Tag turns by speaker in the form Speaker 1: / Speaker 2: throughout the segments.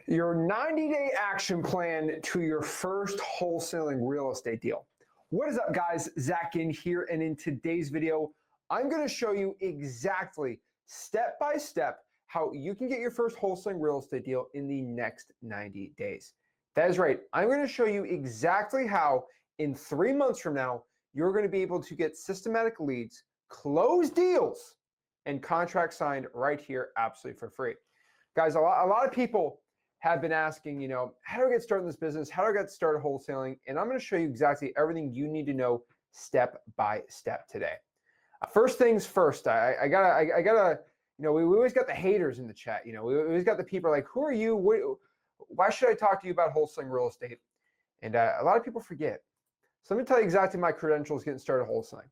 Speaker 1: Your 90-day action plan to your first wholesaling real estate deal. What is up, guys? Zach in here, and in today's video, I'm going to show you exactly step by step how you can get your first wholesaling real estate deal in the next 90 days. That is right. I'm going to show you exactly how in 3 months from now, you're going to be able to get systematic leads, close deals, and contracts signed right here absolutely for free. Guys, a lot of people have been asking, how do I get started in this business? How do I get started wholesaling? And I'm going to show you exactly everything you need to know step by step today. First things first, I gotta, we always got the haters in the chat. We always got the people like, who are you? Why should I talk to you about wholesaling real estate? And a lot of people forget. So let me tell you exactly my credentials getting started wholesaling.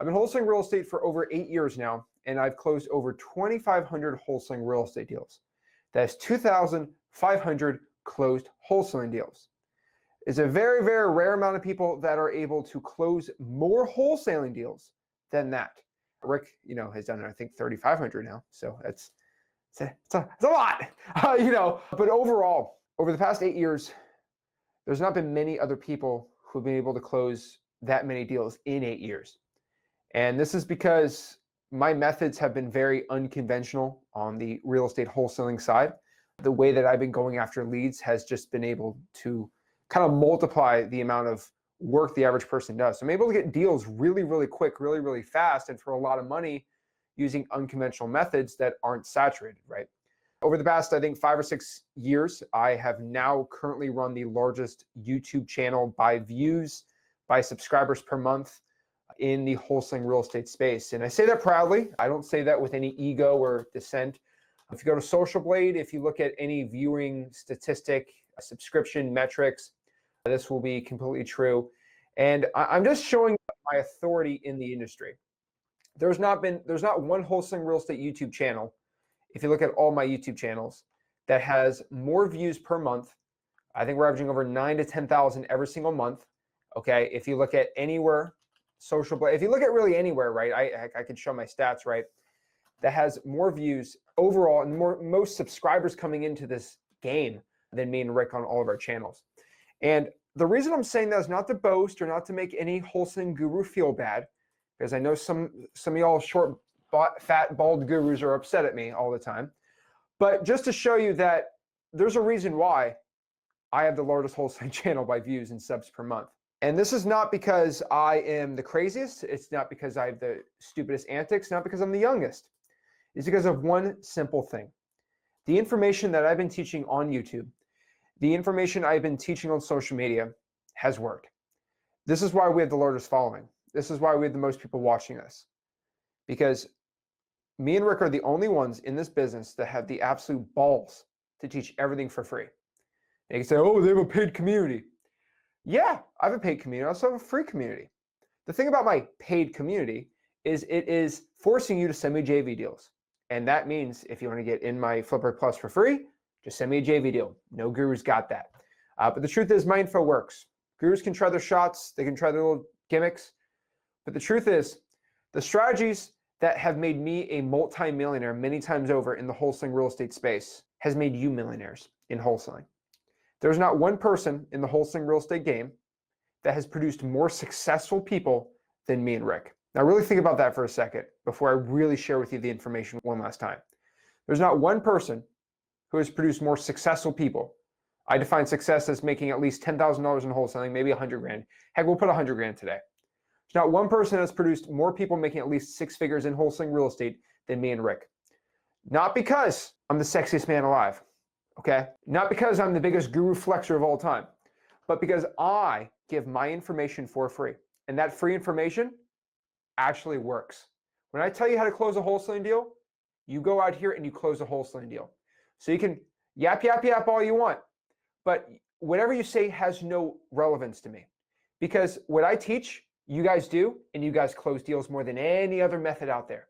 Speaker 1: I've been wholesaling real estate for over 8 years now, and I've closed over 2,500 wholesaling real estate deals. That's 2,500 closed wholesaling deals. It's a very, very rare amount of people that are able to close more wholesaling deals than that. Rick, has done, I think, 3,500 now. So it's a lot, But overall, over the past 8 years, there's not been many other people who've been able to close that many deals in 8 years. And this is because my methods have been very unconventional on the real estate wholesaling side. The way that I've been going after leads has just been able to kind of multiply the amount of work the average person does. So I'm able to get deals really, really quick, really, really fast, and for a lot of money using unconventional methods that aren't saturated, right? Over the past, I think, 5 or 6 years, I have now currently run the largest YouTube channel by views, by subscribers per month in the wholesaling real estate space. And I say that proudly. I don't say that with any ego or dissent. If you go to Social Blade, if you look at any viewing statistic, subscription metrics, this will be completely true. And I'm just showing my authority in the industry. There's not one wholesaling real estate YouTube channel, if you look at all my YouTube channels, that has more views per month. I think we're averaging over 9,000 to 10,000 every single month. Okay, if you look at anywhere, Social Blade, if you look at really anywhere, right, I can show my stats, right, that has more views overall and most subscribers coming into this game than me and Rick on all of our channels. And the reason I'm saying that is not to boast or not to make any wholesaling guru feel bad, because I know some of y'all short, fat, bald gurus are upset at me all the time, but just to show you that there's a reason why I have the largest wholesaling channel by views and subs per month. And this is not because I am the craziest. It's not because I have the stupidest antics, not because I'm the youngest. It's because of one simple thing. The information that I've been teaching on YouTube, the information I've been teaching on social media has worked. This is why we have the largest following. This is why we have the most people watching us. Because me and Rick are the only ones in this business that have the absolute balls to teach everything for free. And you can say, oh, they have a paid community. Yeah, I have a paid community. I also have a free community. The thing about my paid community is it is forcing you to send me JV deals. And that means if you want to get in my Flipper Plus for free, just send me a JV deal. No gurus got that. But the truth is my info works. Gurus can try their shots. They can try their little gimmicks. But the truth is the strategies that have made me a multi-millionaire many times over in the wholesaling real estate space has made you millionaires in wholesaling. There's not one person in the wholesaling real estate game that has produced more successful people than me and Rick. Now really think about that for a second before I really share with you the information one last time. There's not one person who has produced more successful people. I define success as making at least $10,000 in wholesaling, maybe 100 grand. Heck, we'll put 100 grand today. There's not one person that's produced more people making at least 6 figures in wholesaling real estate than me and Rick. Not because I'm the sexiest man alive. Okay? Not because I'm the biggest guru flexer of all time, but because I give my information for free. And that free information actually works. When I tell you how to close a wholesaling deal, you go out here and you close a wholesaling deal. So you can yap all you want, but whatever you say has no relevance to me. Because what I teach, you guys do, and you guys close deals more than any other method out there.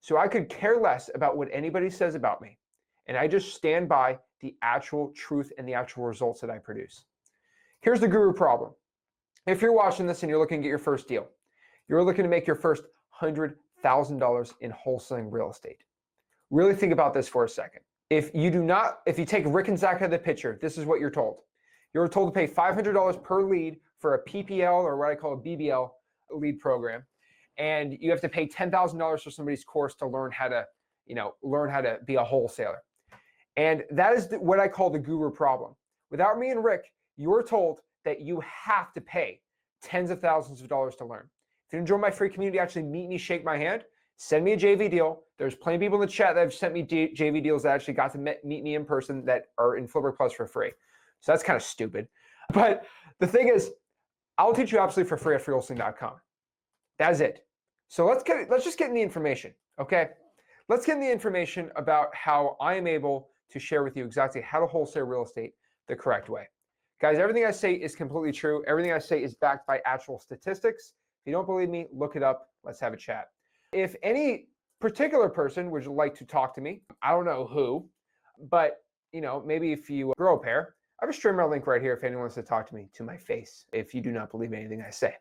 Speaker 1: So I could care less about what anybody says about me. And I just stand by the actual truth and the actual results that I produce. Here's the guru problem. If you're watching this and you're looking to get your first deal, you're looking to make your first $100,000 in wholesaling real estate. Really think about this for a second. If you take Rick and Zach out of the picture, this is what you're told. You're told to pay $500 per lead for a PPL, or what I call a BBL lead program. And you have to pay $10,000 for somebody's course to learn how to, learn how to be a wholesaler. And that is what I call the guru problem. Without me and Rick, you're told that you have to pay tens of thousands of dollars to learn. If you enjoy my free community, actually meet me, shake my hand, send me a JV deal. There's plenty of people in the chat that have sent me JV deals that actually got to meet me in person that are in Flipper Plus for free. So that's kind of stupid. But the thing is, I'll teach you absolutely for free at freewholesaling.com. That's it. So let's just get in the information, okay? Let's get in the information about how I am able to share with you exactly how to wholesale real estate the correct way. Guys, everything I say is completely true. Everything I say is backed by actual statistics. If you don't believe me, look it up. Let's have a chat. If any particular person would like to talk to me, I don't know who, but maybe if you grow a pair, I have a streamer link right here if anyone wants to talk to me to my face, if you do not believe anything I say.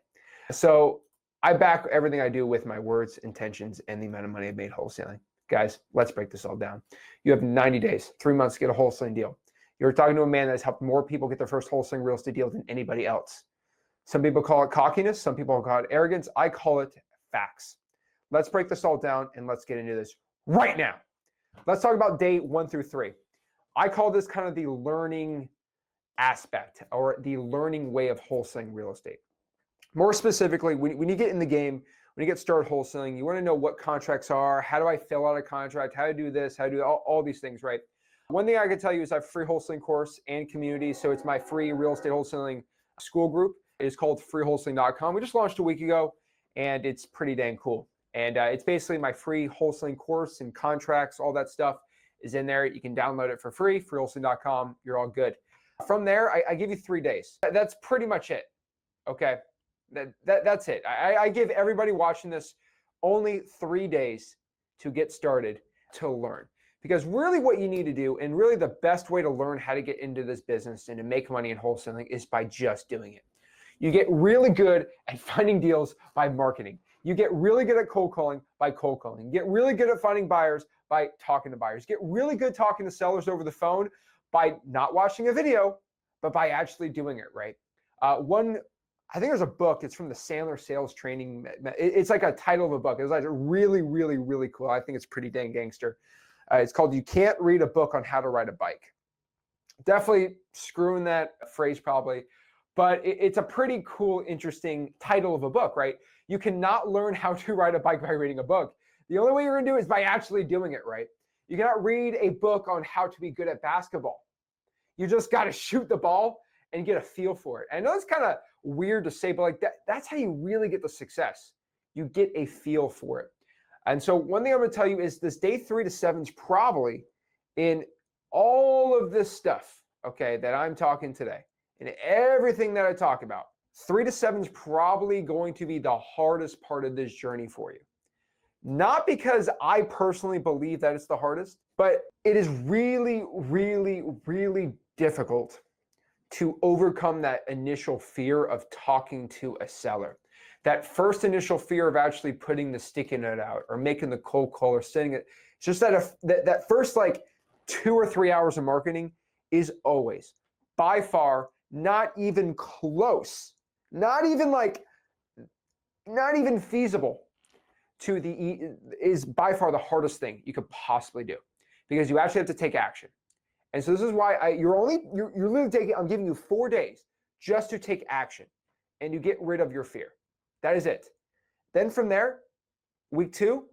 Speaker 1: So I back everything I do with my words, intentions, and the amount of money I've made wholesaling. Guys, let's break this all down. You have 90 days, 3 months to get a wholesaling deal. You're talking to a man that has helped more people get their first wholesaling real estate deal than anybody else. Some people call it cockiness. Some people call it arrogance. I call it facts. Let's break this all down and let's get into this right now. Let's talk about day 1 through 3. I call this kind of the learning aspect, or the learning way of wholesaling real estate. More specifically, when you get in the game, when you get started wholesaling, you want to know what contracts are, how do I fill out a contract, how to do this, how to do all these things, right? One thing I can tell you is I have a free wholesaling course and community. So it's my free real estate wholesaling school group. It is called freewholesaling.com. We just launched a week ago, and it's pretty dang cool. And it's basically my free wholesaling course and contracts, all that stuff is in there. You can download it for free, freewholesaling.com. You're all good. From there, I give you 3 days. That's pretty much it, okay? That's it. I give everybody watching this only 3 days to get started to learn. Because really what you need to do, and really the best way to learn how to get into this business and to make money in wholesaling, is by just doing it. You get really good at finding deals by marketing. You get really good at cold calling by cold calling. You get really good at finding buyers by talking to buyers. You get really good talking to sellers over the phone by not watching a video, but by actually doing it, right? I think there's a book, it's from the Sandler Sales Training. It's like a title of a book. It was like really, really, really cool. I think it's pretty dang gangster. It's called You Can't Read a Book on How to Ride a Bike. Definitely screwing that phrase probably, but it's a pretty cool, interesting title of a book, right? You cannot learn how to ride a bike by reading a book. The only way you're gonna do it is by actually doing it, right? You cannot read a book on how to be good at basketball. You just gotta shoot the ball and get a feel for it. I know it's kind of weird to say, but like that's how you really get the success. You get a feel for it. And so one thing I'm gonna tell you is this day 3 to 7 is probably, in all of this stuff, okay, that I'm talking today, and everything that I talk about, 3 to 7 is probably going to be the hardest part of this journey for you. Not because I personally believe that it's the hardest, but it is really, really, really difficult to overcome that initial fear of talking to a seller. That first initial fear of actually putting the sticky note out or making the cold call or sending it. It's just that first like 2 or 3 hours of marketing is always, by far, not even close, not even feasible is by far the hardest thing you could possibly do, because you actually have to take action. And so this is why you're literally taking, I'm giving you 4 days just to take action and you get rid of your fear. That is it. Then from there, week 2,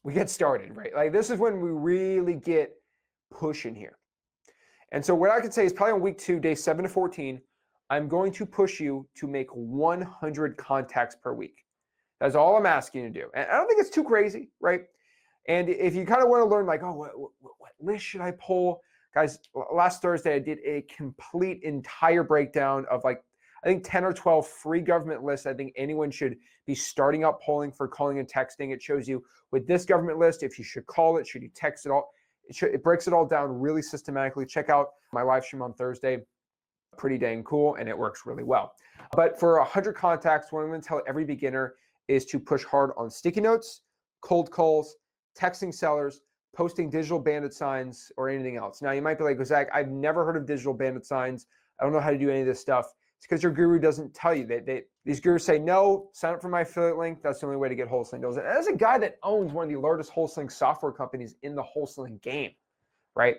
Speaker 1: we get started, right? Like this is when we really get pushing here. And so what I could say is probably on week 2, day 7 to 14, I'm going to push you to make 100 contacts per week. That's all I'm asking you to do. And I don't think it's too crazy, right? And if you kind of want to learn like, oh, what list should I pull? Guys, last Thursday, I did a complete entire breakdown of like, I think 10 or 12 free government lists I think anyone should be starting up polling for calling and texting. It shows you with this government list, if you should call it, should you text it all. It breaks it all down really systematically. Check out my live stream on Thursday. Pretty dang cool, and it works really well. But for 100 contacts, what I'm going to tell every beginner is to push hard on sticky notes, cold calls, texting sellers, posting digital bandit signs or anything else. Now you might be like, well, Zach, I've never heard of digital bandit signs. I don't know how to do any of this stuff. It's because your guru doesn't tell you. These gurus say, no, sign up for my affiliate link. That's the only way to get wholesaling deals. And as a guy that owns one of the largest wholesaling software companies in the wholesaling game, right?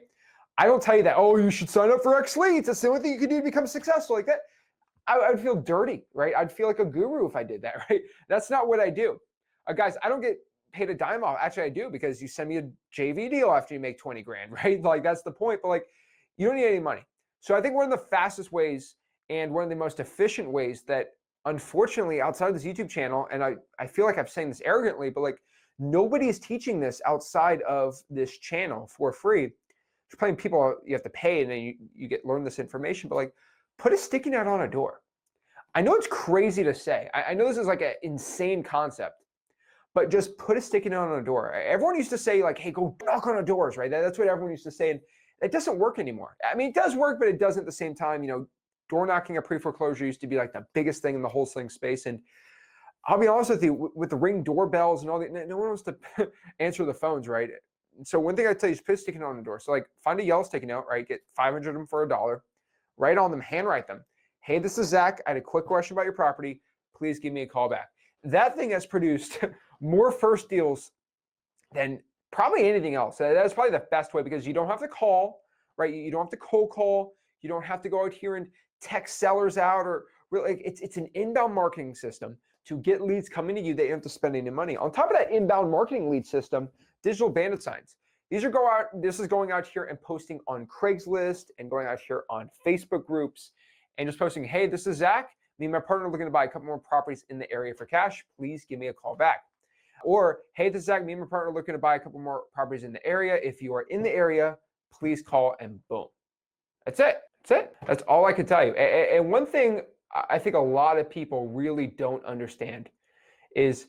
Speaker 1: I don't tell you that, oh, you should sign up for X leads. That's the only thing you can do to become successful like that. I would feel dirty, right? I'd feel like a guru if I did that, right? That's not what I do. Guys, I don't get paid a dime off. Actually, I do, because you send me a JV deal after you make 20 grand, right? Like, that's the point. But like, you don't need any money. So I think one of the fastest ways and one of the most efficient ways that, unfortunately, outside of this YouTube channel, and I feel like I'm saying this arrogantly, but like, nobody is teaching this outside of this channel for free. There's plenty of people you have to pay, and then you learn this information, but like, put a sticky note on a door. I know it's crazy to say. I know this is like an insane concept, but just put a sticky note on a door. Everyone used to say like, hey, go knock on the doors, right? That's what everyone used to say. And it doesn't work anymore. I mean, it does work, but it doesn't at the same time. You know, door knocking at pre-foreclosure used to be like the biggest thing in the wholesaling space. And I'll be honest with you, with the Ring doorbells and all that, no one wants to answer the phones, right? So one thing I tell you is put a sticky note on the door. So like, find a yellow sticky note, right? Get 500 of them for $1. Write on them, handwrite them. Hey, this is Zach. I had a quick question about your property. Please give me a call back. That thing has produced more first deals than probably anything else. That's probably the best way, because you don't have to call, right? You don't have to cold call. You don't have to go out here and text sellers out, or really, it's an inbound marketing system to get leads coming to you that you don't have to spend any money. On top of that inbound marketing lead system, digital bandit signs. This is going out here and posting on Craigslist and going out here on Facebook groups and just posting, hey, this is Zach. Me and my partner are looking to buy a couple more properties in the area for cash. Please give me a call back. Or, hey, this is Zach. Me and my partner are looking to buy a couple more properties in the area. If you are in the area, please call, and boom. That's it. That's it. That's all I can tell you. And one thing I think a lot of people really don't understand is,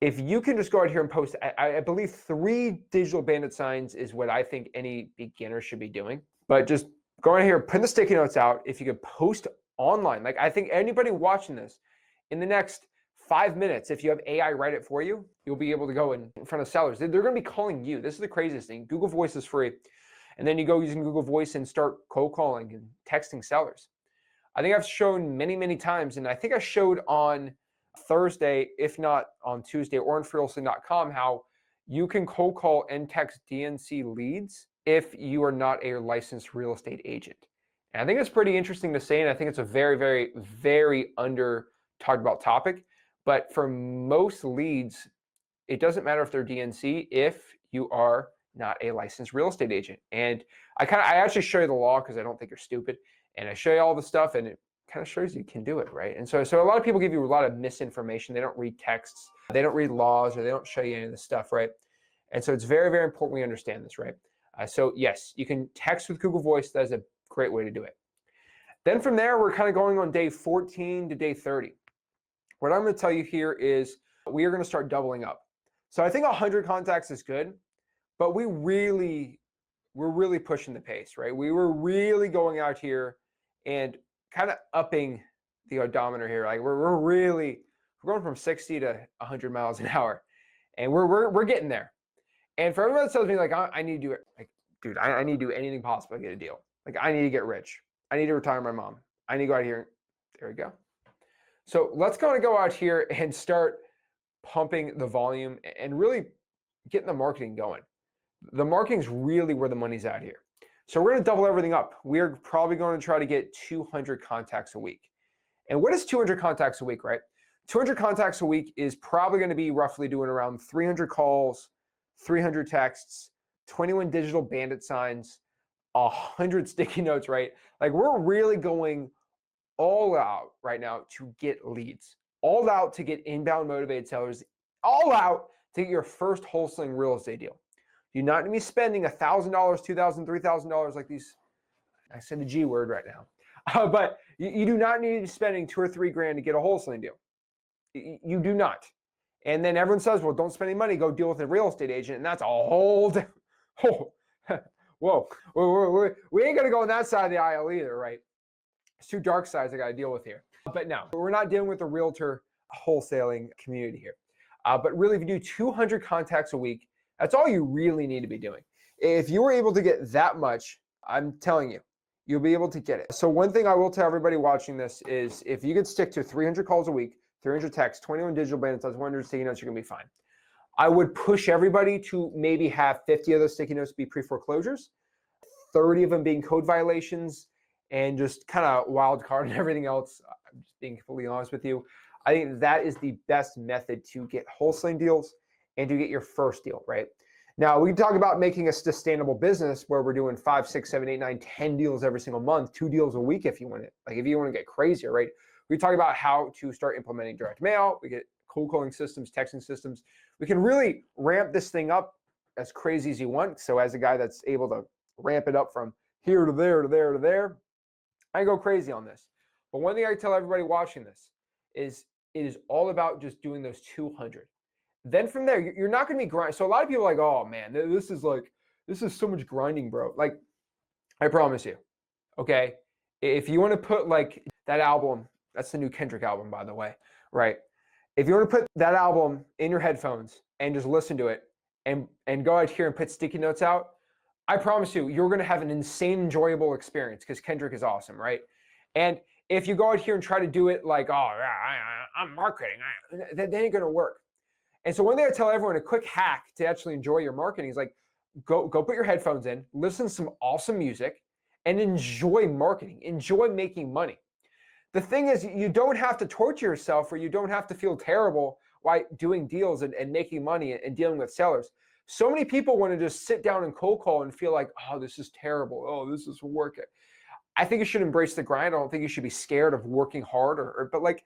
Speaker 1: if you can just go out here and post, I believe 3 digital bandit signs is what I think any beginner should be doing. But just go out here, print the sticky notes out. If you could post online, like, I think anybody watching this, in the next 5 minutes, if you have AI write it for you, you'll be able to go in front of sellers. They're going to be calling you. This is the craziest thing. Google Voice is free. And then you go using Google Voice and start cold calling and texting sellers. I think I've shown many, many times, and I think I showed on Thursday, if not on Tuesday, or on wholesaling.com, how you can cold call and text DNC leads if you are not a licensed real estate agent. And I think it's pretty interesting to say, and I think it's a very, very, very under talked about topic. But for most leads, it doesn't matter if they're DNC if you are not a licensed real estate agent. And I actually show you the law, because I don't think you're stupid, and I show you all the stuff, and it kind of shows you can do it, right? And so a lot of people give you a lot of misinformation. They don't read texts, they don't read laws, or they don't show you any of this stuff, right? And so it's very, very important we understand this, right? So yes, you can text with Google Voice. That is a great way to do it. Then from there, we're kind of going on day 14 to day 30. What I'm going to tell you here is we are going to start doubling up. So I think 100 contacts is good, but we're really pushing the pace, right? We were really going out here and kind of upping the odometer here. Like, we're going from 60 to 100 miles an hour, and we're getting there. And for everyone that tells me like, I need to do it, like, dude, I need to do anything possible to get a deal. Like, I need to get rich. I need to retire my mom. I need to go out here. There we go. So let's kind of go out here and start pumping the volume and really getting the marketing going. The marketing's really where the money's at here. So we're going to double everything up. We're probably going to try to get 200 contacts a week. And what is 200 contacts a week, right? 200 contacts a week is probably going to be roughly doing around 300 calls, 300 texts, 21 digital bandit signs, 100 sticky notes, right? Like, we're really going all out right now to get leads, all out to get inbound motivated sellers, all out to get your first wholesaling real estate deal. You're not going to be spending $1,000, $2,000, $3,000 like these. I said the G word right now, but you do not need to be spending $2 or $3 grand to get a wholesaling deal. You do not. And then everyone says, well, don't spend any money, go deal with a real estate agent. And that's a whole different, whoa, we ain't going to go on that side of the aisle either, right? It's 2 dark sides I got to deal with here. But no, we're not dealing with the realtor wholesaling community here. But really, if you do 200 contacts a week, That's all you really need to be doing. If you were able to get that much, I'm telling you, you'll be able to get it. So one thing I will tell everybody watching this is if you could stick to 300 calls a week, 300 texts, 21 digital bandits, 100 sticky notes, you're gonna be fine. I would push everybody to maybe have 50 of those sticky notes be pre-foreclosures, 30 of them being code violations, and just kind of wild card and everything else. I'm just being completely honest with you. I think that is the best method to get wholesaling deals and to get your first deal, right? Now, we can talk about making a sustainable business where we're doing 5, 6, 7, 8, 9, 10 deals every single month, 2 deals a week if you want it. Like if you want to get crazier, right? We talk about how to start implementing direct mail. We get cold calling systems, texting systems. We can really ramp this thing up as crazy as you want. So as a guy that's able to ramp it up from here to there to there to there, I go crazy on this. But one thing I tell everybody watching this is it is all about just doing those 200. Then from there, you're not going to be grinding. So a lot of people are like, oh man, this is so much grinding, bro. Like, I promise you, okay? If you want to put like that album, that's the new Kendrick album, by the way, right? If you want to put that album in your headphones and just listen to it and go out here and put sticky notes out, I promise you, you're going to have an insane, enjoyable experience because Kendrick is awesome, right? And if you go out here and try to do it like, oh, I'm marketing, that ain't going to work. And so one thing I tell everyone, a quick hack to actually enjoy your marketing is like, go put your headphones in, listen to some awesome music, and enjoy marketing, enjoy making money. The thing is, you don't have to torture yourself or you don't have to feel terrible while doing deals and making money and dealing with sellers. So many people want to just sit down and cold call and feel like, oh, this is terrible. Oh, this is working. I think you should embrace the grind. I don't think you should be scared of working hard but like,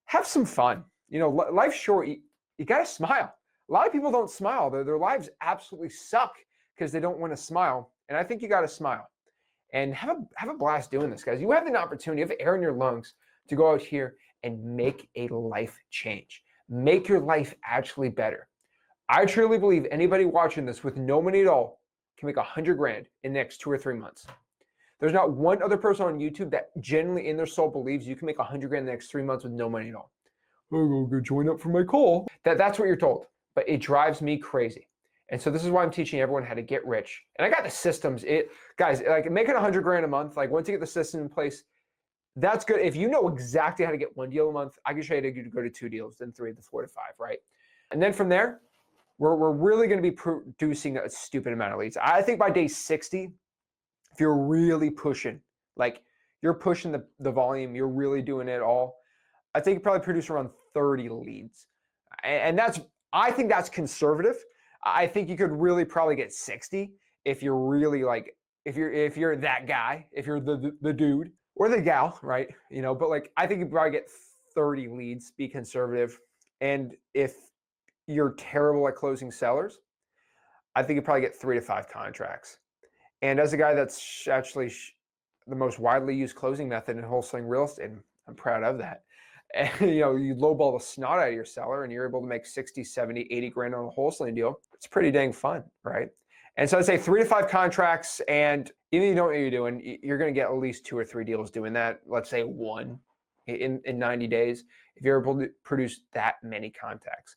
Speaker 1: have some fun. You know, life's short. You got to smile. A lot of people don't smile. Their lives absolutely suck because they don't want to smile. And I think you got to smile and have a blast doing this, guys. You have an opportunity, you have air in your lungs to go out here and make a life change. Make your life actually better. I truly believe anybody watching this with no money at all can make 100 grand in the next 2 or 3 months. There's not one other person on YouTube that genuinely in their soul believes you can make 100 grand in the next 3 months with no money at all. I'll go join up for my call. That's what you're told, but it drives me crazy. And so this is why I'm teaching everyone how to get rich. And I got the systems. Guys, like making 100 grand a month, like once you get the system in place, that's good. If you know exactly how to get 1 deal a month, I can show you to go to 2 deals, then 3, then 4 to 5, right? And then from there, we're really going to be producing a stupid amount of leads. I think by day 60, if you're really pushing, like you're pushing the volume, you're really doing it all, I think you probably produce around 30 leads. And I think that's conservative. I think you could really probably get 60 if you're really like, if you're that guy, if you're the dude or the gal, right? You know, but like, I think you probably get 30 leads, be conservative. And if you're terrible at closing sellers, I think you probably get 3 to 5 contracts. And as a guy that's actually the most widely used closing method in wholesaling real estate, I'm proud of that. And you know, you lowball the snot out of your seller and you're able to make 60, 70, 80 grand on a wholesaling deal. It's pretty dang fun, right? And so I'd say 3 to 5 contracts, and even if you don't know what you're doing, you're going to get at least 2 or 3 deals doing that. Let's say 1 in 90 days, if you're able to produce that many contacts.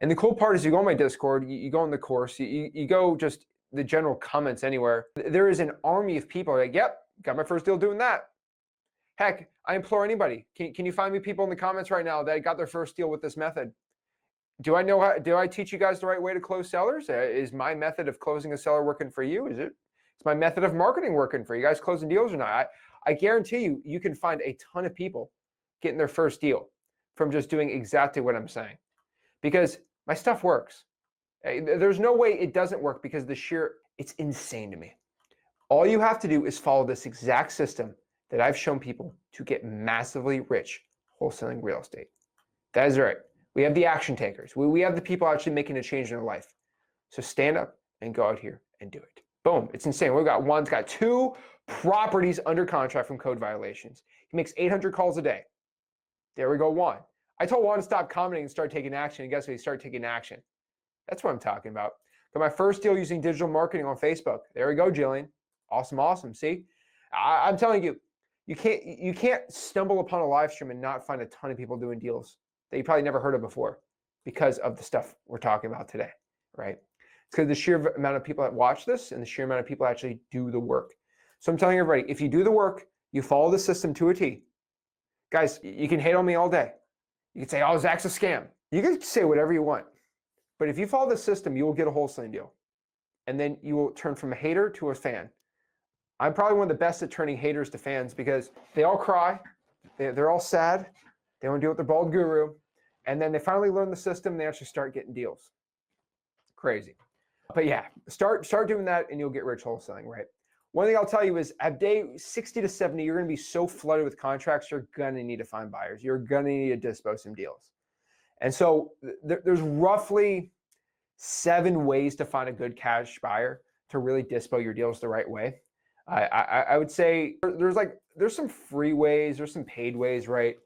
Speaker 1: And the cool part is you go on my Discord, you go on the course, you go just the general comments anywhere. There is an army of people like, yep, got my first deal doing that. Heck, I implore anybody, can you find me people in the comments right now that got their first deal with this method? Do I teach you guys the right way to close sellers? Is my method of closing a seller working for you? Is my method of marketing working for you guys closing deals or not? I guarantee you can find a ton of people getting their first deal from just doing exactly what I'm saying, because my stuff works. There's no way it doesn't work because it's insane to me. All you have to do is follow this exact system that I've shown people to get massively rich wholesaling real estate. That is right. We have the action takers. We have the people actually making a change in their life. So stand up and go out here and do it. Boom. It's insane. One's got 2 properties under contract from code violations. He makes 800 calls a day. There we go, Juan. I told Juan to stop commenting and start taking action. And guess what? He started taking action. That's what I'm talking about. Got my first deal using digital marketing on Facebook. There we go, Jillian. Awesome, awesome. See, I'm telling you, you can't stumble upon a live stream and not find a ton of people doing deals that you probably never heard of before because of the stuff we're talking about today, right? because the sheer amount of people that watch this and the sheer amount of people that actually do the work. So I'm telling everybody, if you do the work, you follow the system to a T. Guys, you can hate on me all day. You can say, oh, Zach's a scam. You can say whatever you want. But if you follow the system, you will get a wholesaling deal. And then you will turn from a hater to a fan. I'm probably one of the best at turning haters to fans because they all cry. They're all sad. They want to deal with their bald guru. And then they finally learn the system. They actually start getting deals. Crazy. But yeah, start doing that and you'll get rich wholesaling, right? One thing I'll tell you is at day 60 to 70, you're going to be so flooded with contracts, you're going to need to find buyers. You're going to need to dispose some deals. And so there's roughly 7 ways to find a good cash buyer to really dispo your deals the right way. I would say there's some free ways, there's some paid ways, right?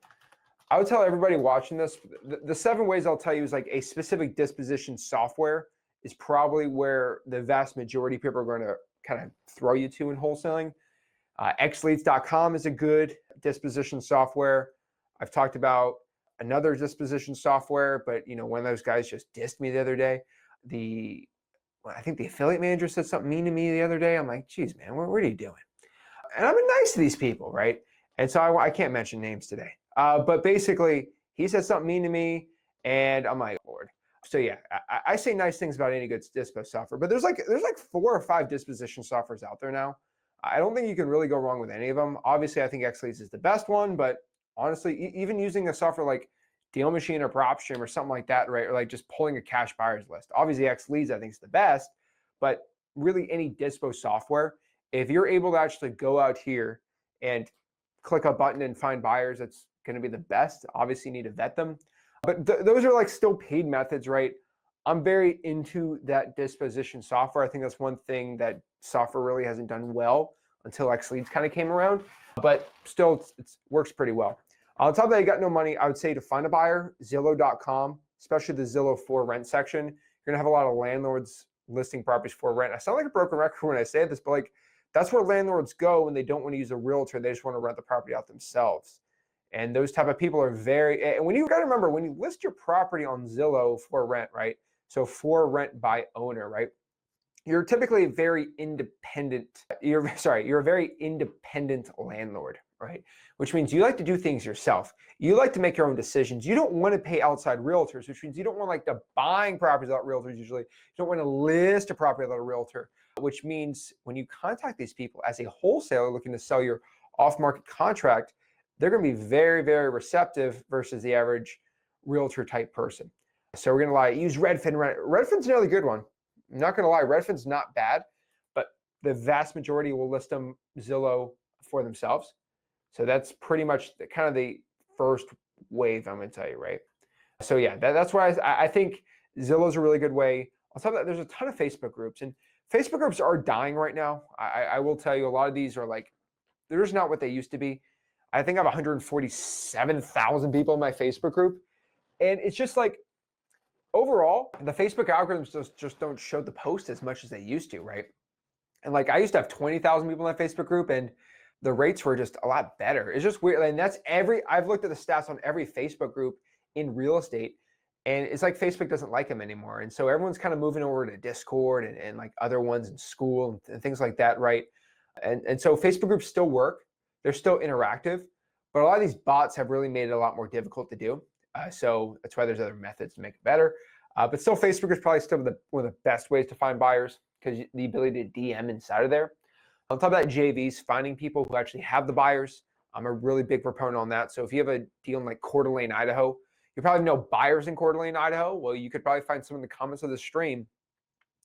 Speaker 1: I would tell everybody watching this, the 7 ways I'll tell you is like a specific disposition software is probably where the vast majority of people are going to kind of throw you to in wholesaling. xleads.com is a good disposition software. I've talked about another disposition software, but one of those guys just dissed me the other day. I think the affiliate manager said something mean to me the other day. I'm like, geez, man, what are you doing? And I've been nice to these people, right? And so I can't mention names today. But basically, he said something mean to me, and I'm like, Lord. So yeah, I say nice things about any good dispo software, but there's like 4 or 5 disposition softwares out there now. I don't think you can really go wrong with any of them. Obviously, I think xLeads is the best one, but honestly, even using a software like Deal Machine or PropStream or something like that, right? Or like just pulling a cash buyers list. Obviously, xLeads I think is the best, but really any dispo software, if you're able to actually go out here and click a button and find buyers, that's going to be the best. Obviously, you need to vet them. But those are like still paid methods, right? I'm very into that disposition software. I think that's one thing that software really hasn't done well until xLeads kind of came around, but still it works pretty well. On top of that, you got no money, I would say to find a buyer, Zillow.com, especially the Zillow for rent section. You're gonna have a lot of landlords listing properties for rent. I sound like a broken record when I say this, but like that's where landlords go when they don't want to use a realtor. They just want to rent the property out themselves. And those type of people are and when you got to remember, when you list your property on Zillow for rent, right? So for rent by owner, right? You're typically a very independent, you're a very independent landlord, right? Which means you like to do things yourself. You like to make your own decisions. You don't want to pay outside realtors, which means you don't want like to buying properties without realtors usually. You don't want to list a property without a realtor, which means when you contact these people as a wholesaler looking to sell your off-market contract, they're going to be very, very receptive versus the average realtor type person. So we're going to use Redfin. Redfin's another good one. I'm not going to lie, Redfin's not bad, but the vast majority will list them Zillow for themselves. So that's pretty much kind of the first wave I'm going to tell you, right? So yeah, that's why I think Zillow's a really good way. On top of that, there's a ton of Facebook groups, and Facebook groups are dying right now. I will tell you, a lot of these are like, they're just not what they used to be. I think I have 147,000 people in my Facebook group. And it's just like, overall, the Facebook algorithms just don't show the post as much as they used to, right? And like, I used to have 20,000 people in my Facebook group, and the rates were just a lot better. It's just weird. And I've looked at the stats on every Facebook group in real estate, and it's like Facebook doesn't like them anymore. And so everyone's kind of moving over to Discord and like other ones in school and things like that, right? And so Facebook groups still work. They're still interactive, but a lot of these bots have really made it a lot more difficult to do. So that's why there's other methods to make it better. But still, Facebook is probably still one of the best ways to find buyers because the ability to DM inside of there. On top of that, JVs, finding people who actually have the buyers. I'm a really big proponent on that. So if you have a deal in like Coeur d'Alene, Idaho, you probably know buyers in Coeur d'Alene, Idaho. Well, you could probably find some in the comments of the stream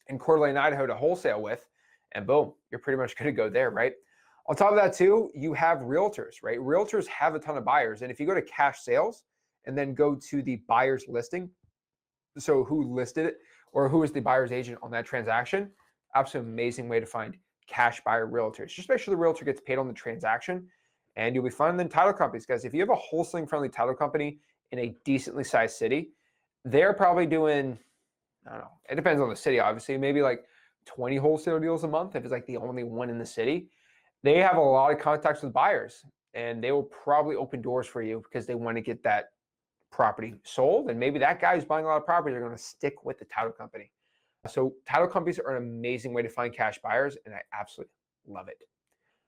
Speaker 1: in Coeur d'Alene, Idaho to wholesale with, and boom, you're pretty much going to go there, right? On top of that too, you have realtors, right? Realtors have a ton of buyers. And if you go to cash sales and then go to the buyer's listing, so who listed it or who is the buyer's agent on that transaction, absolutely amazing way to find cash buyer realtors. Just make sure the realtor gets paid on the transaction, and you'll be finding title companies. Guys, if you have a wholesaling friendly title company in a decently sized city, they're probably doing, I don't know, it depends on the city, obviously, maybe like 20 wholesale deals a month if it's like the only one in the city. They have a lot of contacts with buyers, and they will probably open doors for you because they want to get that property sold. And maybe that guy who's buying a lot of properties are going to stick with the title company. So title companies are an amazing way to find cash buyers, and I absolutely love it.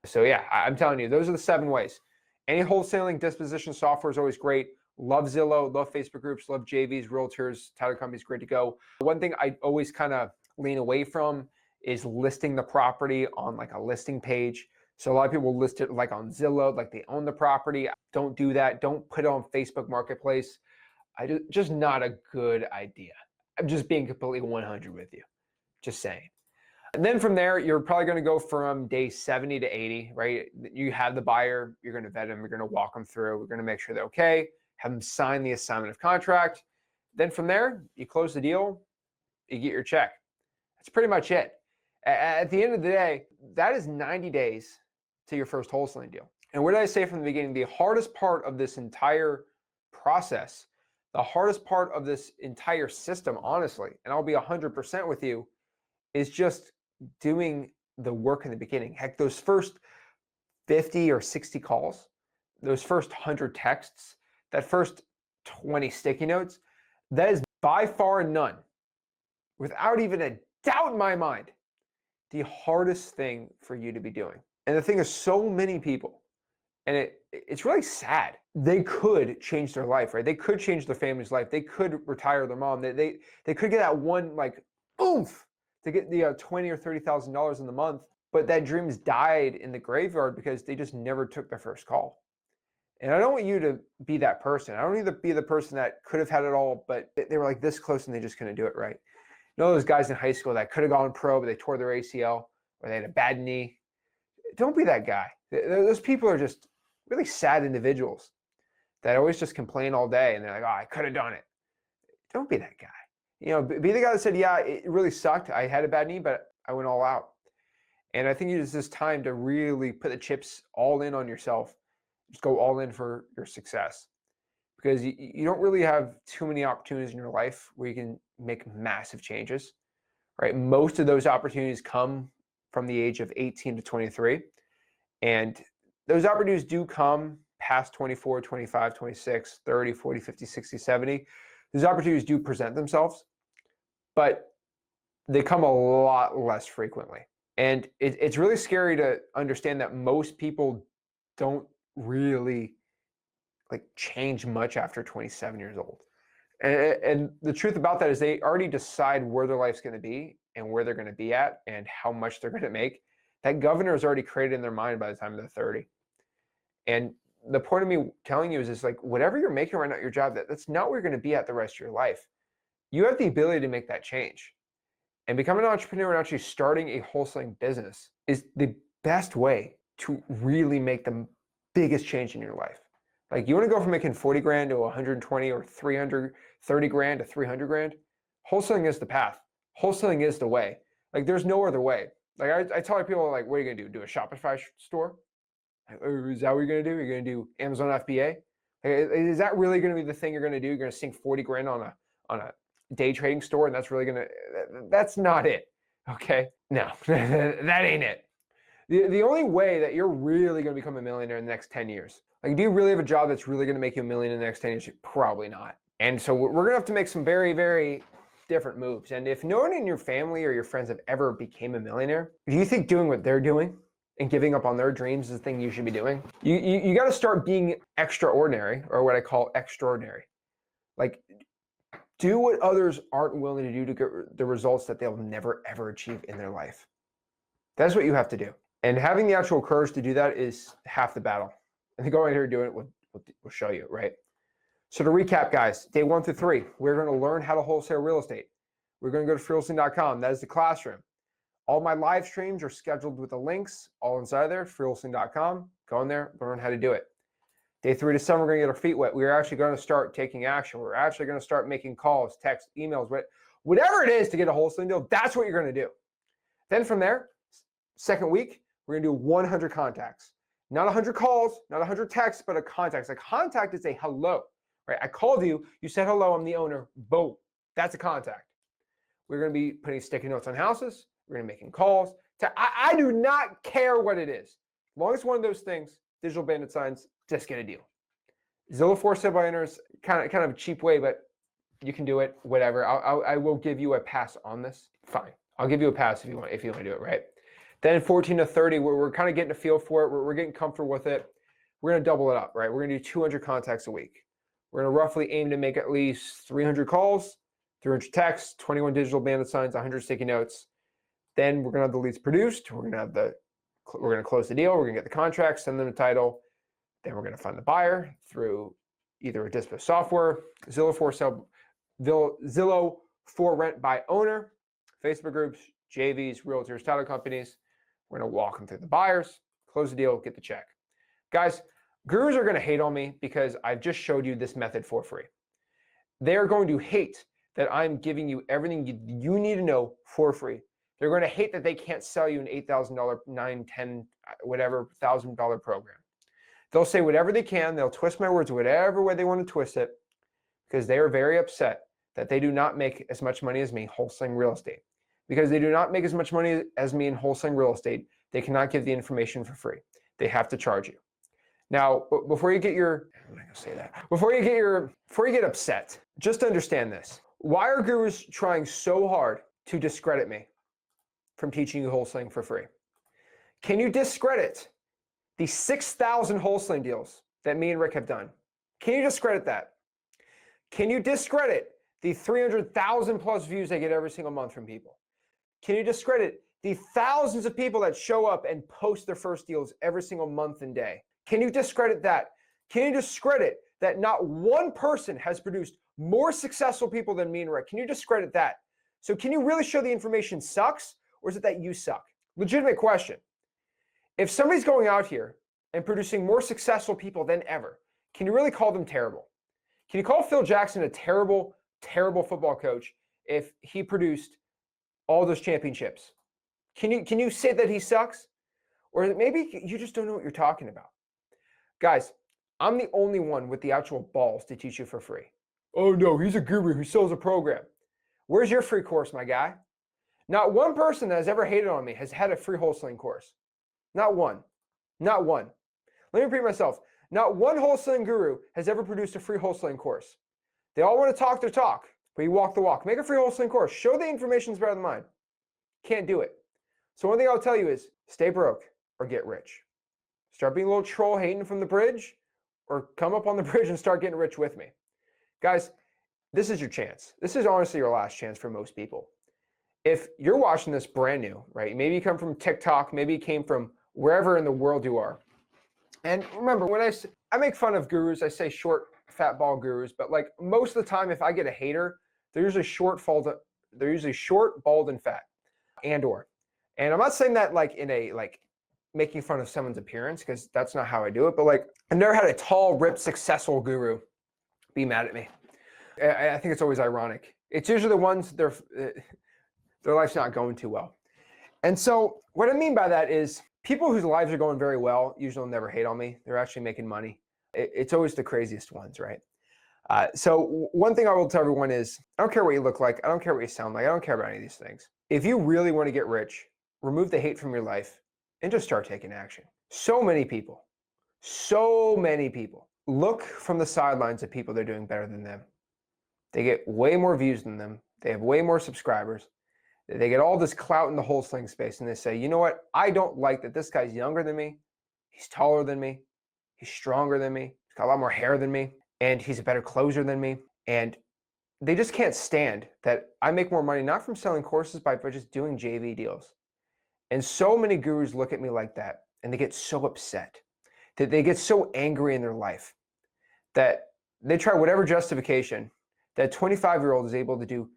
Speaker 1: So yeah, I'm telling you, those are the 7 ways. Any wholesaling disposition software is always great. Love Zillow, love Facebook groups, love JVs, realtors, title companies, great to go. One thing I always kind of lean away from is listing the property on like a listing page. So a lot of people list it like on Zillow, like they own the property. Don't do that. Don't put it on Facebook Marketplace. Just not a good idea. I'm just being completely 100 with you. Just saying. And then from there, you're probably going to go from day 70 to 80, right? You have the buyer, you're going to vet them, you're going to walk them through, we're going to make sure they're okay, have them sign the assignment of contract. Then from there, you close the deal, you get your check. That's pretty much it. At the end of the day, that is 90 days to your first wholesaling deal. And what did I say from the beginning? The hardest part of this entire process, the hardest part of this entire system, honestly, and I'll be 100% with you, is just doing the work in the beginning. Heck, those first 50 or 60 calls, those first 100 texts, that first 20 sticky notes, that is by far and none, without even a doubt in my mind, the hardest thing for you to be doing. And the thing is, so many people, and it's really sad, they could change their life, right? They could change their family's life. They could retire their mom. They could get that one like oomph to get the $20,000 or $30,000 in the month, but that dream's died in the graveyard because they just never took their first call. And I don't want you to be that person. I don't need to be the person that could have had it all, but they were like this close and they just couldn't do it right. You know those guys in high school that could have gone pro, but they tore their ACL or they had a bad knee? Don't be that guy. Those people are just really sad individuals that always just complain all day and they're like, oh, I could have done it. Don't be that guy. You know, be the guy that said, yeah, it really sucked. I had a bad knee, but I went all out. And I think it's this time to really put the chips all in on yourself. Just go all in for your success. Because you don't really have too many opportunities in your life where you can make massive changes, right? Most of those opportunities come from the age of 18 to 23. And those opportunities do come past 24, 25, 26, 30, 40, 50, 60, 70. Those opportunities do present themselves, but they come a lot less frequently. And it's really scary to understand that most people don't really like change much after 27 years old. And the truth about that is they already decide where their life's going to be and where they're going to be at and how much they're going to make. That governor is already created in their mind by the time they're 30. And the point of me telling you is like, whatever you're making right now at your job, that's not where you're going to be at the rest of your life. You have the ability to make that change. And becoming an entrepreneur and actually starting a wholesaling business is the best way to really make the biggest change in your life. Like you want to go from making 40 grand to 120 or 330 grand to 300 grand. Wholesaling is the path. Wholesaling is the way. Like there's no other way. Like I tell people like, what are you going to do? Do a Shopify store? Is that what you're going to do? You're going to do Amazon FBA? Is that really going to be the thing you're going to do? You're going to sink 40 grand on a day trading store and that's really going to, that's not it. Okay. No, that ain't it. The only way that you're really going to become a millionaire in the next 10 years, like, do you really have a job that's really going to make you a million in the next 10 years? Probably not. And so we're going to have to make some very, very different moves. And if no one in your family or your friends have ever became a millionaire, do you think doing what they're doing and giving up on their dreams is the thing you should be doing? You got to start being extraordinary, or what I call extraordinary. Like, do what others aren't willing to do to get the results that they'll never, ever achieve in their life. That's what you have to do. And having the actual courage to do that is half the battle. And going here and doing it will show you, right? So to recap, guys, day 1 through 3, we're going to learn how to wholesale real estate. We're going to go to freewholesaling.com. That is the classroom. All my live streams are scheduled with the links all inside there, freewholesaling.com. Go in there, learn how to do it. Day 3 to 7, we're going to get our feet wet. We're actually going to start taking action. We're actually going to start making calls, texts, emails, whatever it is to get a wholesaling deal. That's what you're going to do. Then from there, second week, we're going to do 100 contacts. Not 100 calls, not 100 texts, but a contact. A contact is a hello, right? I called you, you said hello, I'm the owner, boom. That's a contact. We're going to be putting sticky notes on houses. We're going to be making calls. I do not care what it is. As long as it's one of those things, digital bandit signs, just get a deal. Zillow for sale by owners, kind of a cheap way, but You can do it, whatever. I will give you a pass on this. Fine. I'll give you a pass if you want to do it, right? Then 14 to 30, we're kind of getting a feel for it. We're getting comfortable with it. We're going to double it up, right? We're going to do 200 contacts a week. We're going to roughly aim to make at least 300 calls, 300 texts, 21 digital bandit signs, 100 sticky notes. Then we're going to have the leads produced. We're going to close the deal. We're going to get the contract, send them the title. Then we're going to find the buyer through either a dispo software, Zillow for sale, Zillow for rent by owner, Facebook groups, JVs, realtors, title companies. We're going to walk them through the buyers, close the deal, get the check. Guys, gurus are going to hate on me because I've just showed you this method for free. They're going to hate that I'm giving you everything you need to know for free. They're going to hate that they can't sell you an $8,000, $9, $10, whatever, $1,000 program. They'll say whatever they can. They'll twist my words whatever way they want to twist it because they are very upset that they do not make as much money as me wholesaling real estate. Because they do not make as much money as me in wholesaling real estate, they cannot give the information for free. They have to charge you. Now, before you get upset, just understand this. Why are gurus trying so hard to discredit me from teaching you wholesaling for free? Can you discredit the 6,000 wholesaling deals that me and Rick have done? Can you discredit that? Can you discredit the 300,000 plus views I get every single month from people? Can you discredit the thousands of people that show up and post their first deals every single month and day? Can you discredit that? Can you discredit that not one person has produced more successful people than me and Rick? Can you discredit that? So can you really show the information sucks, or is it that you suck? Legitimate question. If somebody's going out here and producing more successful people than ever, can you really call them terrible? Can you call Phil Jackson a terrible, terrible football coach if he produced all those championships? Can you say that he sucks? Or maybe you just don't know what you're talking about. Guys, I'm the only one with the actual balls to teach you for free. Oh no, he's a guru who sells a program. Where's your free course, my guy? Not one person that has ever hated on me has had a free wholesaling course. Not one. Not one. Let me repeat myself. Not one wholesaling guru has ever produced a free wholesaling course. They all want to talk their talk, but you walk the walk. Make a free wholesaling course. Show the information's better than mine. Can't do it. So one thing I'll tell you is stay broke or get rich. Start being a little troll hating from the bridge, or come up on the bridge and start getting rich with me. Guys, this is your chance. This is honestly your last chance for most people. If you're watching this brand new, right? Maybe you come from TikTok, maybe you came from wherever in the world you are. And remember, when I make fun of gurus, I say short, fat, bald gurus, but like most of the time, if I get a hater, they're usually short, bald, and fat, and I'm not saying that like in a like making fun of someone's appearance, because that's not how I do it. But like, I've never had a tall, ripped, successful guru be mad at me. I think it's always ironic. It's usually the ones their life's not going too well. And so what I mean by that is people whose lives are going very well usually never hate on me. They're actually making money. It's always the craziest ones, right? So one thing I will tell everyone is, I don't care what you look like. I don't care what you sound like. I don't care about any of these things. If you really want to get rich, remove the hate from your life and just start taking action. So many people look from the sidelines at people they're doing better than them. They get way more views than them. They have way more subscribers. They get all this clout in the wholesaling space, and they say, you know what? I don't like that this guy's younger than me. He's taller than me. He's stronger than me. He's got a lot more hair than me. And he's a better closer than me. And they just can't stand that I make more money, not from selling courses, but just doing JV deals. And so many gurus look at me like that, and they get so upset, that they get so angry in their life that they try whatever justification that a 25-year-old is able to do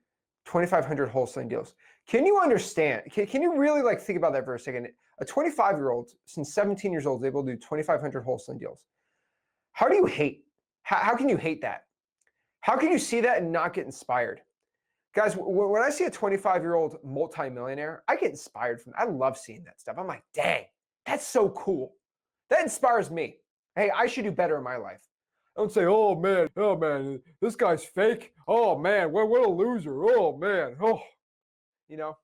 Speaker 1: 2,500 wholesaling deals. Can you understand? Can you really like think about that for a second? A 25-year-old since 17 years old is able to do 2,500 wholesaling deals. How do you hate? How can you hate that? How can you see that and not get inspired? Guys, when I see a 25-year-old multimillionaire, I get inspired from that. I love seeing that stuff. I'm like, dang, that's so cool. That inspires me. Hey, I should do better in my life. I don't say, oh man, this guy's fake. Oh man, what a loser. Oh man, oh. You know,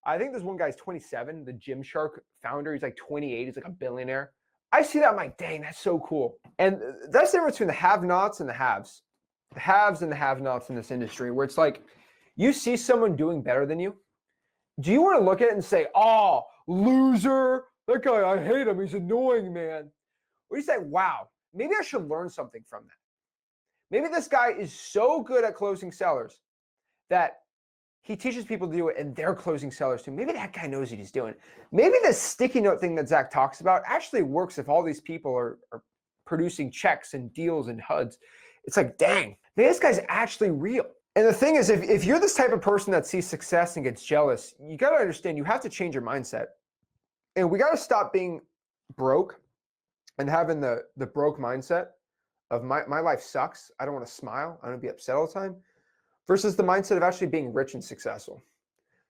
Speaker 1: I think this one guy's 27, the Gymshark founder. He's like 28. He's like a billionaire. I see that. I'm like, dang, that's so cool. And that's the difference between the have-nots and the haves. haves and the have-nots in this industry where it's like you see someone doing better than you. Do you want to look at it and say, oh, loser, that guy, I hate him, he's annoying, man? Or do you say, wow, maybe I should learn something from that? Maybe this guy is so good at closing sellers that he teaches people to do it and they're closing sellers too. Maybe that guy knows what he's doing. Maybe the sticky note thing that Zach talks about actually works if all these people are producing checks and deals and HUDs. It's like, dang, maybe this guy's actually real. And the thing is, if you're this type of person that sees success and gets jealous, you got to understand you have to change your mindset. And we got to stop being broke and having the broke mindset of my life sucks. I don't want to smile. I don't want to be upset all the time. Versus the mindset of actually being rich and successful.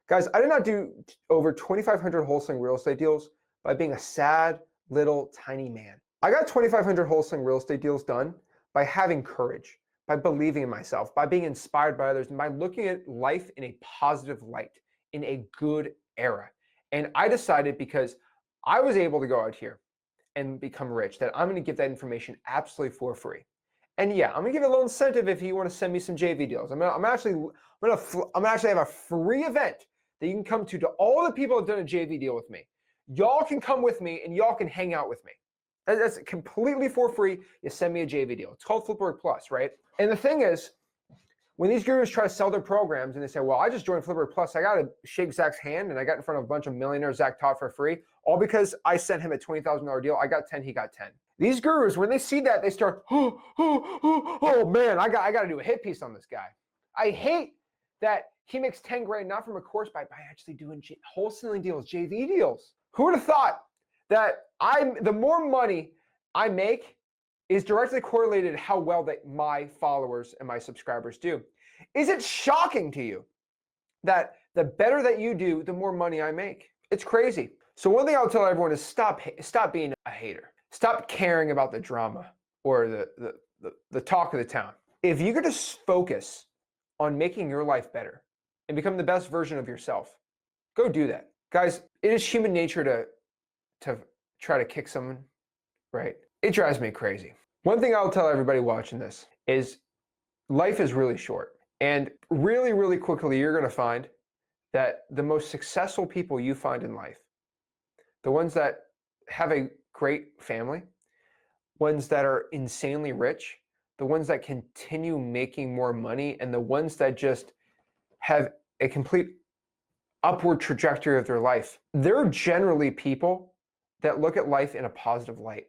Speaker 1: Guys, I did not do over 2,500 wholesaling real estate deals by being a sad little tiny man. I got 2,500 wholesaling real estate deals done by having courage, by believing in myself, by being inspired by others, and by looking at life in a positive light, in a good era. And I decided, because I was able to go out here and become rich, that I'm going to give that information absolutely for free. And yeah, I'm gonna give you a little incentive if you want to send me some JV deals. I'm gonna actually have a free event that you can come to all the people that have done a JV deal with me. Y'all can come with me and y'all can hang out with me. That's completely for free. You send me a JV deal. It's called Flipboard Plus, right? And the thing is, when these gurus try to sell their programs and they say, well, I just joined Flipboard Plus, I got to shake Zach's hand and I got in front of a bunch of millionaires Zach taught for free, all because I sent him a $20,000 deal. I got 10, he got 10. These gurus, when they see that, they start, oh man, I got to do a hit piece on this guy. I hate that he makes 10 grand, not from a course, by actually doing wholesaling deals, JV deals. Who would have thought that the more money I make is directly correlated to how well that my followers and my subscribers do? Is it shocking to you that the better that you do, the more money I make? It's crazy. So one thing I'll tell everyone is stop being a hater. Stop caring about the drama or the talk of the town. If you could just focus on making your life better and become the best version of yourself, go do that. Guys, it is human nature to try to kick someone, right? It drives me crazy. One thing I'll tell everybody watching this is life is really short. And really, really quickly, you're going to find that the most successful people you find in life, the ones that have a great family, ones that are insanely rich, the ones that continue making more money, and the ones that just have a complete upward trajectory of their life, they're generally people that look at life in a positive light.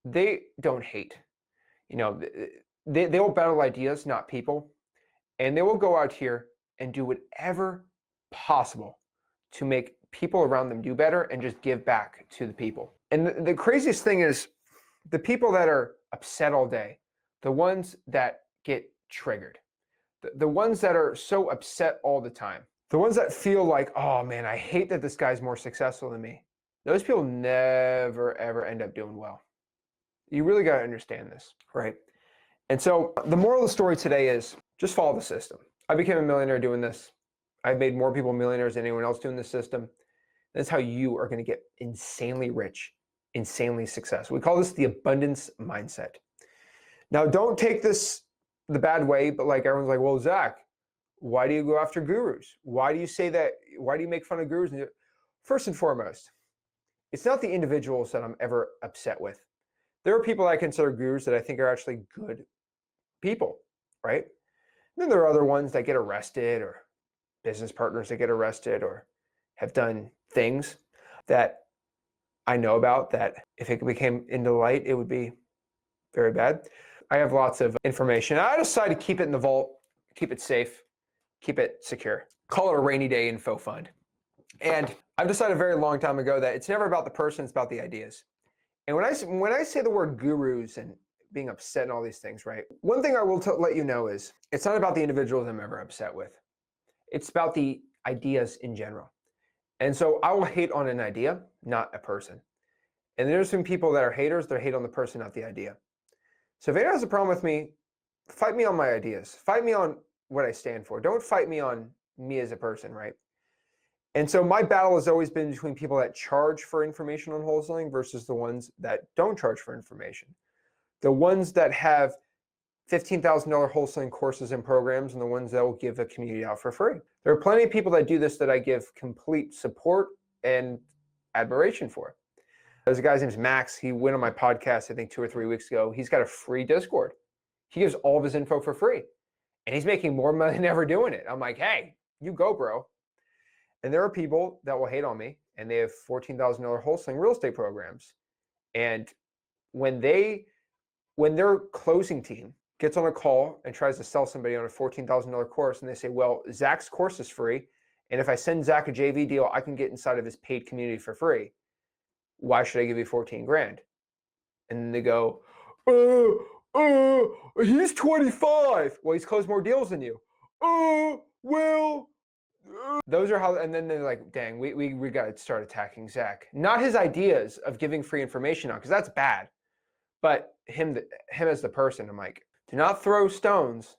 Speaker 1: They don't hate. You know, they will battle ideas, not people. And they will go out here and do whatever possible to make people around them do better and just give back to the people. And the craziest thing is the people that are upset all day, the ones that get triggered, the ones that are so upset all the time, the ones that feel like, oh man, I hate that this guy's more successful than me. Those people never, ever end up doing well. You really got to understand this, right? And so the moral of the story today is just follow the system. I became a millionaire doing this. I've made more people millionaires than anyone else doing this system. That's how you are going to get insanely rich, insanely successful. We call this the abundance mindset. Now, don't take this the bad way, but like everyone's like, well, Zach, why do you go after gurus? Why do you say that? Why do you make fun of gurus? First and foremost, it's not the individuals that I'm ever upset with. There are people I consider gurus that I think are actually good people, right? And then there are other ones that get arrested, or business partners that get arrested, or have done things that I know about that if it became into light, it would be very bad. I have lots of information. I decided to keep it in the vault, keep it safe, keep it secure. Call it a rainy day info fund. And I've decided a very long time ago that it's never about the person, it's about the ideas. And when I say the word gurus and being upset and all these things, right? One thing I will let you know is it's not about the individuals I'm ever upset with. It's about the ideas in general. And so I will hate on an idea, not a person. And there's some people that are haters, they hate on the person, not the idea. So if anyone has a problem with me, fight me on my ideas. Fight me on what I stand for. Don't fight me on me as a person, right? And so my battle has always been between people that charge for information on wholesaling versus the ones that don't charge for information. The ones that have $15,000 wholesaling courses and programs and the ones that will give the community out for free. There are plenty of people that do this that I give complete support and admiration for. There's a guy's name's Max. He went on my podcast, I think 2 or 3 weeks ago. He's got a free Discord. He gives all of his info for free. And he's making more money than ever doing it. I'm like, hey, you go, bro. And there are people that will hate on me, and they have $14,000 wholesaling real estate programs. And when their closing team gets on a call and tries to sell somebody on a $14,000 course, and they say, well, Zach's course is free, and if I send Zach a JV deal, I can get inside of his paid community for free. Why should I give you 14 grand? And then they go, he's 25. Well, he's closed more deals than you. Those are how, and then they're like, dang, we got to start attacking Zach. Not his ideas of giving free information out, because that's bad. But him as the person, I'm like, do not throw stones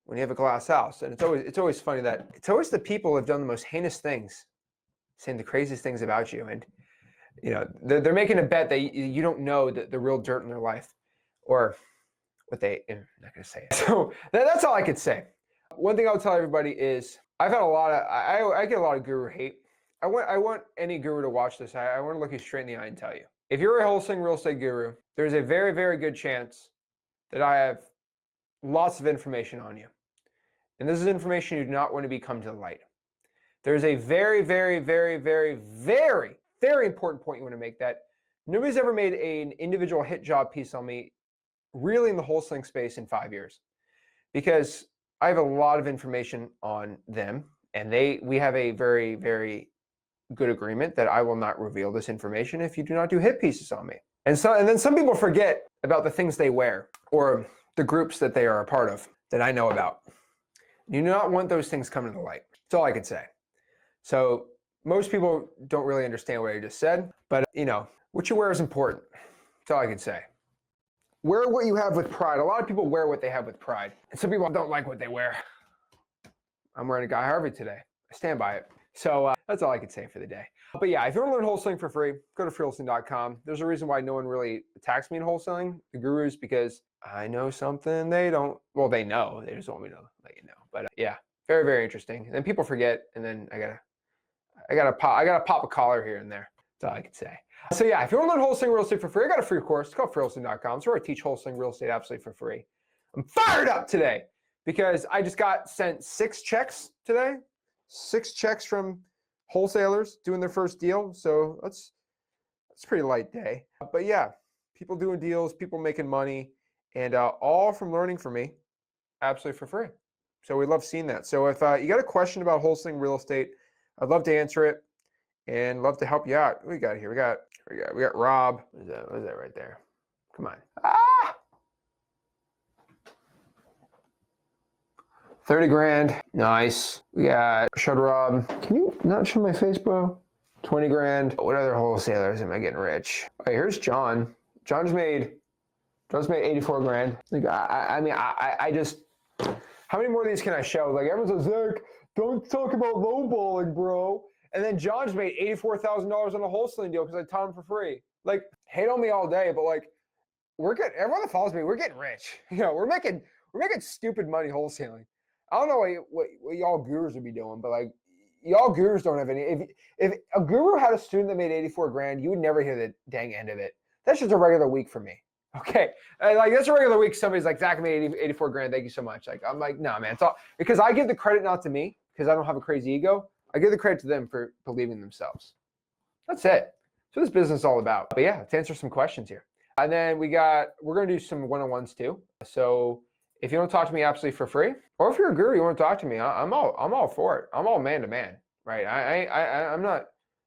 Speaker 1: when you have a glass house. And it's always funny that it's always the people who have done the most heinous things saying the craziest things about you. And you know, they're making a bet that you don't know the real dirt in their life, or what I'm not going to say it. So that's all I could say. One thing I'll tell everybody is I've had a lot of, I get a lot of guru hate. I want any guru to watch this. I want to look you straight in the eye and tell you, if you're a wholesaling real estate guru, there's a very, very good chance that I have lots of information on you. And this is information you do not want to come to the light. There's a very, very, very, very, very, very important point you want to make, that nobody's ever made an individual hit job piece on me really in the wholesaling space in 5 years, because I have a lot of information on them, and we have a very, very good agreement that I will not reveal this information if you do not do hit pieces on me. And then some people forget about the things they wear or the groups that they are a part of that I know about. You do not want those things coming to the light. That's all I can say. So most people don't really understand what I just said, but you know, what you wear is important. That's all I can say. Wear what you have with pride. A lot of people wear what they have with pride, and some people don't like what they wear. I'm wearing a Guy Harvey today. I stand by it. So that's all I could say for the day. But yeah, if you want to learn wholesaling for free, go to freewholesaling.com. There's a reason why no one really attacks me in wholesaling, the gurus, because I know something they don't. Well, they know. They just want me to let you know. But yeah, very, very interesting. And then people forget, and then I gotta pop a collar here and there. That's all I can say. So yeah, if you want to learn wholesaling real estate for free, I got a free course. It's called freewholesaling.com. It's where I teach wholesaling real estate absolutely for free. I'm fired up today because I just got sent 6 checks today. 6 checks from wholesalers doing their first deal. So that's a pretty light day. But yeah, people doing deals, people making money, and all from learning from me absolutely for free. So we love seeing that. So if you got a question about wholesaling real estate, I'd love to answer it and love to help you out. What we got here? We got Rob. What is that right there? Come on. 30 grand. Nice. We got Shut Rob. Can you not show my face, bro? 20 grand. What other wholesalers am I getting rich? Okay, here's John. John's made 84 grand. Like, I just, how many more of these can I show? Like, everyone says, Zach, don't talk about lowballing, bro. And then John's made $84,000 on a wholesaling deal because I taught him for free. Like, hate on me all day, but like, we're getting, everyone that follows me, we're getting rich. You know, we're making stupid money wholesaling. I don't know what y'all gurus would be doing, but like, y'all gurus don't have any. If a guru had a student that made 84 grand, you would never hear the dang end of it. That's just a regular week for me. Okay, like that's a regular week. Somebody's like, Zach, I made 84 grand. Thank you so much. Like, I'm like, no, man. It's all because I give the credit not to me because I don't have a crazy ego. I give the credit to them for believing in themselves. That's it. So this business is all about. But yeah, to answer some questions here. And then we're going to do some one-on-ones too. So if you want to talk to me absolutely for free, or if you're a guru, you want to talk to me, I'm all for it. I'm all man to man, right? I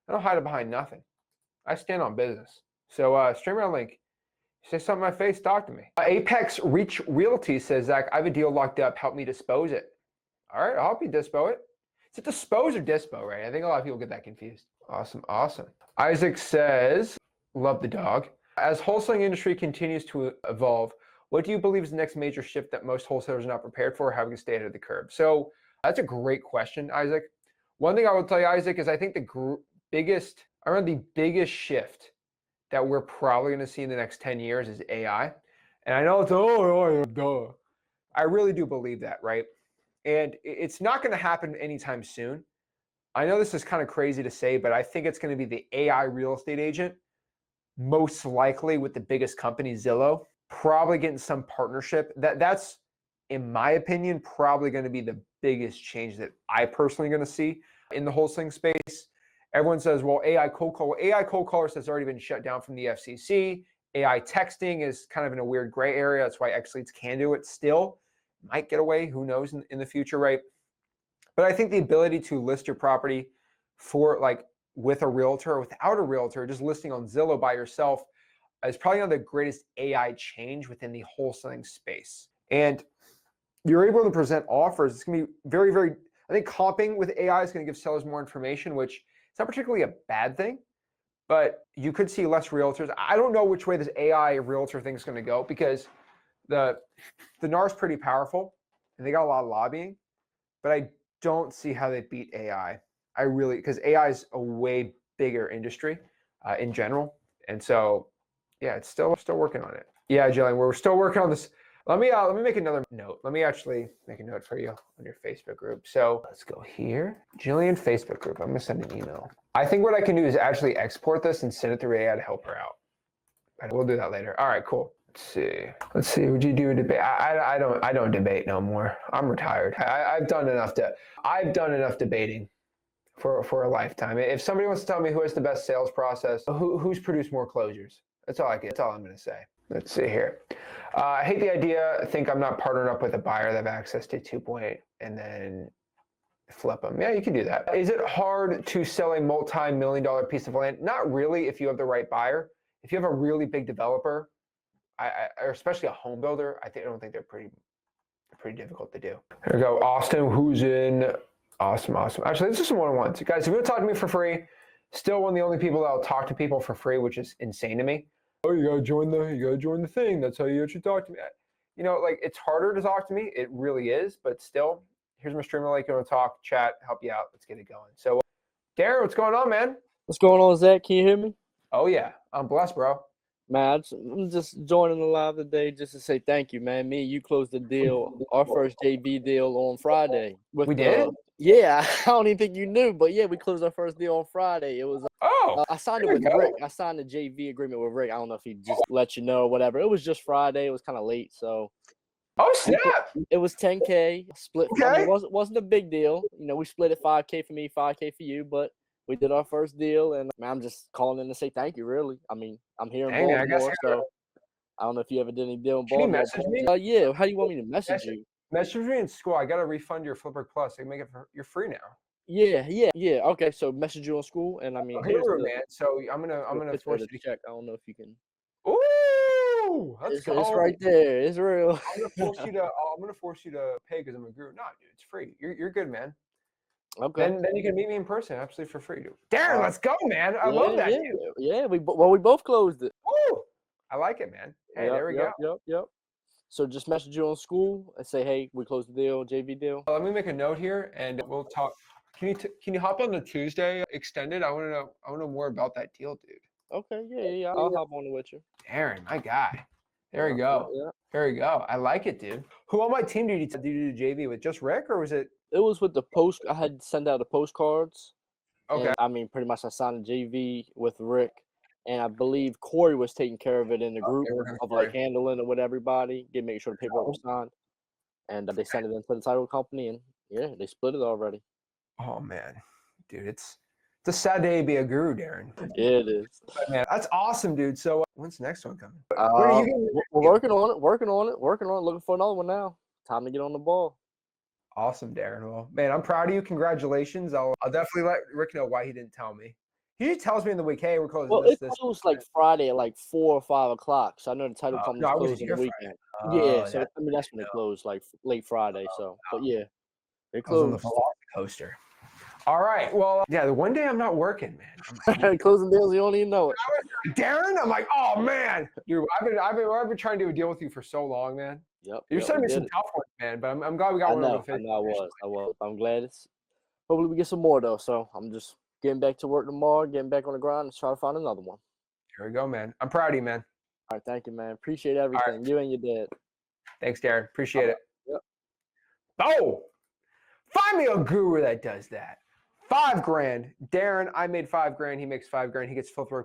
Speaker 1: don't hide it behind nothing. I stand on business. So stream my link. Say something in my face, talk to me. Apex Reach Realty says, Zach, I have a deal locked up. Help me dispose it. All right, I'll help you dispo it. Is it dispose or dispo, right? I think a lot of people get that confused. Awesome. Isaac says, love the dog. As wholesaling industry continues to evolve, what do you believe is the next major shift that most wholesalers are not prepared for, or having to stay ahead of the curve? So that's a great question, Isaac. One thing I will tell you, Isaac, is I think the biggest shift that we're probably going to see in the next 10 years is AI. And I know it's, duh. I really do believe that, right? And it's not going to happen anytime soon. I know this is kind of crazy to say, but I think it's going to be the AI real estate agent, most likely with the biggest company, Zillow, probably getting some partnership. That's, in my opinion, probably going to be the biggest change that I personally going to see in the wholesaling space. Everyone says, well, AI cold callers has already been shut down from the FCC. AI texting is kind of in a weird gray area. That's why X-Leads can do it still. Might get away, who knows in the future, right? But I think the ability to list your property for like with a realtor or without a realtor, just listing on Zillow by yourself is probably one of the greatest AI change within the wholesaling space. And you're able to present offers. It's going to be very, very, I think comping with AI is going to give sellers more information, which is not particularly a bad thing, but you could see less realtors. I don't know which way this AI realtor thing is going to go because the NAR is pretty powerful and they got a lot of lobbying, but I don't see how they beat AI. I really, because AI is a way bigger industry in general. And so, yeah, it's still working on it. Yeah, Jillian, we're still working on this. Let me make another note. Let me actually make a note for you on your Facebook group. So let's go here. Jillian Facebook group. I'm gonna send an email. I think what I can do is actually export this and send it through AI to help her out. We'll do that later. All right, cool. Let's see. Would you do a debate? I don't debate no more. I'm retired. I've done enough debating for a lifetime. If somebody wants to tell me who has the best sales process, who's produced more closures, that's all I'm going to say. Let's see here. I hate the idea. Think I'm not partnered up with a buyer that have access to 2.8 and then flip them. Yeah, you can do that. Is it hard to sell a multi-million-dollar piece of land? Not really if you have the right buyer. If you have a really big developer, or especially a home builder, I don't think they're pretty difficult to do. Here we go. Austin, who's in? Awesome. Actually, this is some one-on-ones. Guys, if you want to talk to me for free, still one of the only people that'll talk to people for free, which is insane to me. Oh, you gotta join the thing. That's how you actually talk to me. You know, like it's harder to talk to me. It really is, but still, here's my streamer link. You want to talk, chat, help you out. Let's get it going. So, Darren, what's going on, man?
Speaker 2: What's going on, Zach? Can you hear me?
Speaker 1: Oh yeah, I'm blessed, bro.
Speaker 2: Man, I'm just joining the live today just to say thank you, man. Me and you closed the deal, our first JV deal on Friday.
Speaker 1: We did?
Speaker 2: Yeah, I don't even think you knew, but yeah, we closed our first deal on Friday. It was I signed it with Rick. I signed the JV agreement with Rick. I don't know if he just let you know or whatever. It was just Friday. It was kind of late, so.
Speaker 1: Oh snap!
Speaker 2: It was 10K split.
Speaker 1: Okay.
Speaker 2: I mean, it wasn't a big deal. You know, we split it 5K for me, 5K for you, but we did our first deal, and man, I'm just calling in to say thank you. Really, I mean, I'm here in Baltimore, so I don't know if you ever did any deal in Baltimore.
Speaker 1: Can you message me?
Speaker 2: Yeah. How do you want me to message you?
Speaker 1: Message me in school. I gotta refund your Flipper Plus. I can make it you're free now.
Speaker 2: Yeah. Okay, so message you on school, and I mean,
Speaker 1: here's the, man. So I'm gonna force you to
Speaker 2: check. I don't know if you can.
Speaker 1: Ooh, let's go.
Speaker 2: It's right there. It's real.
Speaker 1: I'm gonna force you to pay because I'm a guru. No, dude, it's free. You're good, man.
Speaker 2: Okay.
Speaker 1: Then you can meet me in person, absolutely for free, dude. Darren, let's go, man. I love that.
Speaker 2: Yeah. We both closed it.
Speaker 1: Woo! I like it, man. Hey, there we go.
Speaker 2: Yep. So just message you on school and say, hey, we closed the deal, JV deal.
Speaker 1: Let me make a note here, and we'll talk. Can you hop on the Tuesday extended? I want to know more about that deal, dude.
Speaker 2: Okay, yeah. I'll hop on with you.
Speaker 1: Darren, my guy. There we go.
Speaker 2: Yeah.
Speaker 1: There we go. I like it, dude. Who on my team did you do JV with? Just Rick, or was it?
Speaker 2: It was with the post. I had to send out the postcards.
Speaker 1: Okay.
Speaker 2: And, I mean, pretty much I signed a JV with Rick, and I believe Corey was taking care of it in the group of like handling it with everybody, making sure the paperwork was signed, and they sent it into the title company, and yeah, they split it already.
Speaker 1: Oh man, dude, it's a sad day to be a guru, Darren.
Speaker 2: Yeah, it is.
Speaker 1: But, man, that's awesome, dude. So when's the next one coming?
Speaker 2: We're working on it. Looking for another one now. Time to get on the ball.
Speaker 1: Awesome, Darren. Well, man, I'm proud of you. Congratulations. I'll definitely let Rick know why he didn't tell me. He tells me in the week, hey, we're closing this.
Speaker 2: Well, it closed like Friday at like 4 or 5 o'clock. So I know the title company's closing the weekend. Yeah, so I mean that's when it closed, like late Friday. So, but yeah, they closed.
Speaker 1: On the coaster. All right. Well, yeah, the one day I'm not working, man.
Speaker 2: Closing deals, you don't even know it.
Speaker 1: Darren, I'm like, oh man, dude, I've been trying to do a deal with you for so long, man.
Speaker 2: Yep.
Speaker 1: You're sending me some tough ones, man, but I'm glad we got one over the finish.
Speaker 2: I was. I'm glad hopefully we get some more though. So I'm just getting back to work tomorrow, getting back on the grind, and try to find another one.
Speaker 1: Here we go, man. I'm proud of you, man.
Speaker 2: All right, thank you, man. Appreciate everything. Right. You and your dad.
Speaker 1: Thanks, Darren. Appreciate it. Oh, find me a guru that does that. $5 grand. Darren, I made $5 grand. He makes $5 grand. He gets flip